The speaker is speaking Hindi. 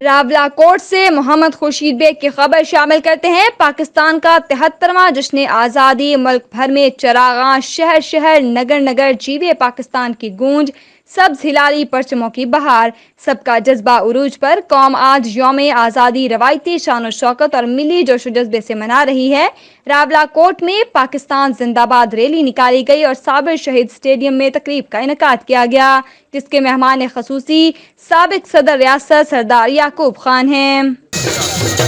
रावला कोट से मोहम्मद खुर्शीद बेग की खबर शामिल करते हैं। पाकिस्तान का 73वां जश्न आज़ादी, मुल्क भर में चरागां, शहर शहर नगर नगर जीवे पाकिस्तान की गूंज, सब्ज हिलाली परचमों की बहार, सबका जज्बा उरूज पर कौम आज यौम आज़ादी रवायती शान शौकत और मिली जोशो जज्बे से मना रही है। रावला कोट में पाकिस्तान जिंदाबाद रैली निकाली गई और साबिर शहीद स्टेडियम में तकरीब का इनेकाद किया गया, जिसके मेहमान खसूसी साबिक सदर रियासत सरदार याकूब खान हैं।